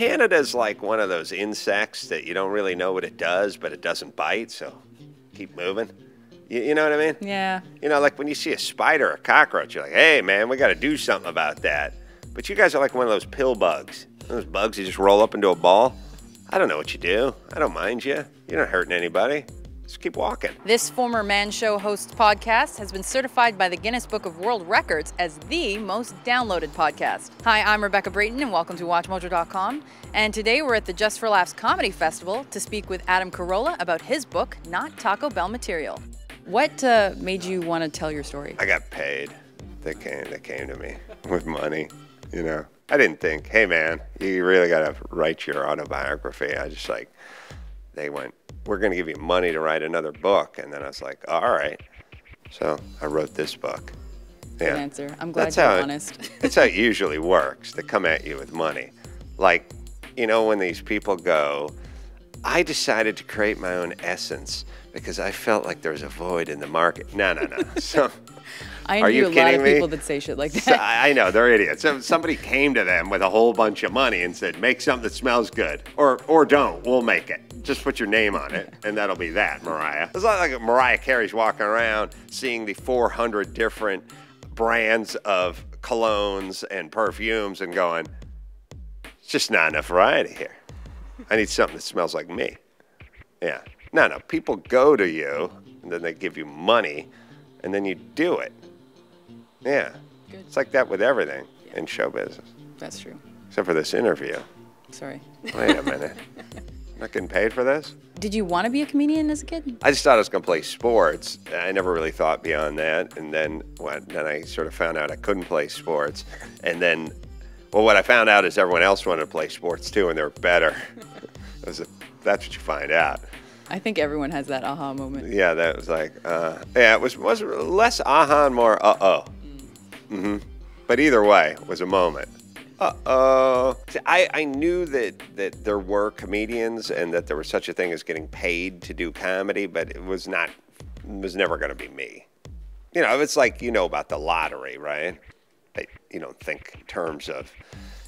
Canada's like one of those insects that you don't really know what it does, but it doesn't bite, so keep moving. You know what I mean? Yeah. You know, like when you see a spider or a cockroach, you're like, hey, man, we got to do something about that. But you guys are like one of those pill bugs. Those bugs you just roll up into a ball. I don't know what you do. I don't mind you. You're not hurting anybody. Just keep walking. This former Man Show host podcast has been certified by the Guinness Book of World Records as the most downloaded podcast. Hi, I'm Rebecca Brayton, and welcome to WatchMojo.com. And today we're at the Just for Laughs Comedy Festival to speak with Adam Carolla about his book, Not Taco Bell Material. What made you want to tell your story? I got paid. They came to me with money, you know. I didn't think, hey, man, you really got to write your autobiography. I just like, they went, we're going to give you money to write another book. And then I was like, all right. So I wrote this book. Good answer. I'm glad you're honest. That's how it usually works. They come at you with money. Like, you know, when these people go, I decided to create my own essence because I felt like there was a void in the market. No. So, I knew a lot of people that say shit like that. So, I know, they're idiots. So somebody came to them with a whole bunch of money and said, make something that smells good. Or don't, we'll make it. Just put your name on it, and that'll be that, Mariah. It's not like Mariah Carey's walking around seeing the 400 different brands of colognes and perfumes and going, it's just not enough variety here. I need something that smells like me. Yeah. No. People go to you, and then they give you money, and then you do it. Yeah. Good. It's like that with everything in show business. That's true. Except for this interview. Sorry. Wait a minute. Not getting paid for this? Did you want to be a comedian as a kid? I just thought I was going to play sports. I never really thought beyond that. And then I sort of found out I couldn't play sports. And then, well, what I found out is everyone else wanted to play sports too, and they were better. That's what you find out. I think everyone has that aha moment. Yeah, that was like, yeah, it was less aha and more uh-oh. Mm-hmm. But either way, it was a moment. Uh-oh. See, I knew that there were comedians and that there was such a thing as getting paid to do comedy, but it was never going to be me. You know, it's like, you know about the lottery, right? You don't think in terms of,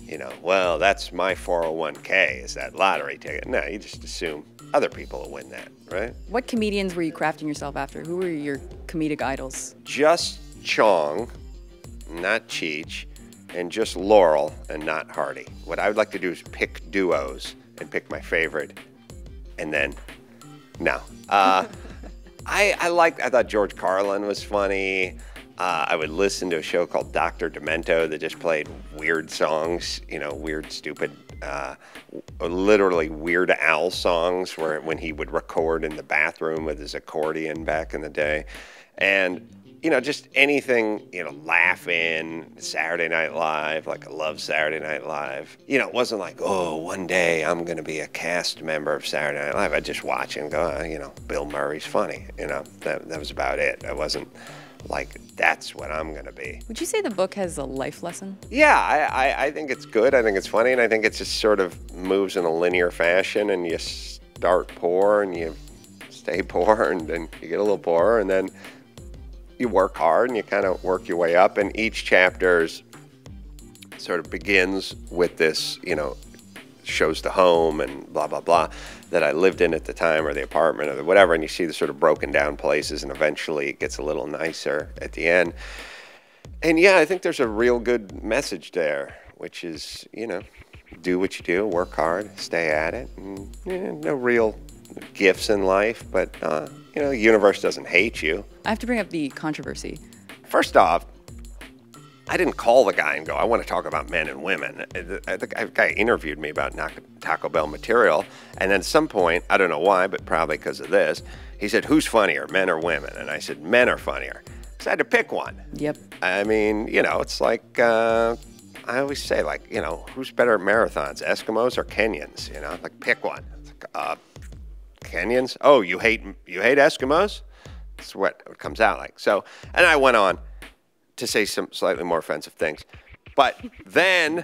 you know, well, that's my 401k is that lottery ticket. No, you just assume other people will win that, right? What comedians were you crafting yourself after? Who were your comedic idols? Just Chong, not Cheech, and just Laurel and not Hardy. What I would like to do is pick duos and pick my favorite, and then, no. I thought George Carlin was funny. I would listen to a show called Dr. Demento that just played weird songs, you know, weird, stupid, literally Weird Al songs when he would record in the bathroom with his accordion back in the day. And, you know, just anything, you know, Laughing, Saturday Night Live, like I love Saturday Night Live. You know, it wasn't like, oh, one day I'm going to be a cast member of Saturday Night Live. I'd just watch and go, you know, Bill Murray's funny. You know, that was about it. I wasn't like, that's what I'm going to be. Would you say the book has a life lesson? Yeah, I think it's good. I think it's funny, and I think it just sort of moves in a linear fashion, and you start poor, and you stay poor, and then you get a little poorer, and then you work hard, and you kind of work your way up, and each chapter sort of begins with this, you know, shows the home and blah, blah, blah, that I lived in at the time, or the apartment, or whatever, and you see the sort of broken down places, and eventually it gets a little nicer at the end. And yeah, I think there's a real good message there, which is, you know, do what you do, work hard, stay at it, and no real gifts in life, but, you know, the universe doesn't hate you. I have to bring up the controversy. First off, I didn't call the guy and go, I want to talk about men and women. The guy interviewed me about Taco Bell Material, and then at some point, I don't know why, but probably because of this, he said, who's funnier, men or women? And I said, men are funnier. So I had to pick one. Yep. I mean, you know, it's like, I always say, like, you know, who's better at marathons, Eskimos or Kenyans? You know, like, pick one. It's like, Kenyans? Oh, you hate Eskimos? That's what it comes out like. So, and I went on to say some slightly more offensive things. But then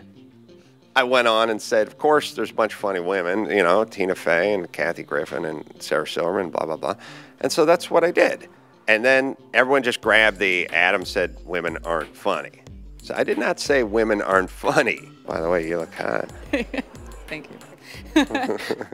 I went on and said, of course, there's a bunch of funny women, you know, Tina Fey and Kathy Griffin and Sarah Silverman, blah, blah, blah. And so that's what I did. And then everyone just grabbed the Adam said women aren't funny. So I did not say women aren't funny. By the way, you look hot. Thank you.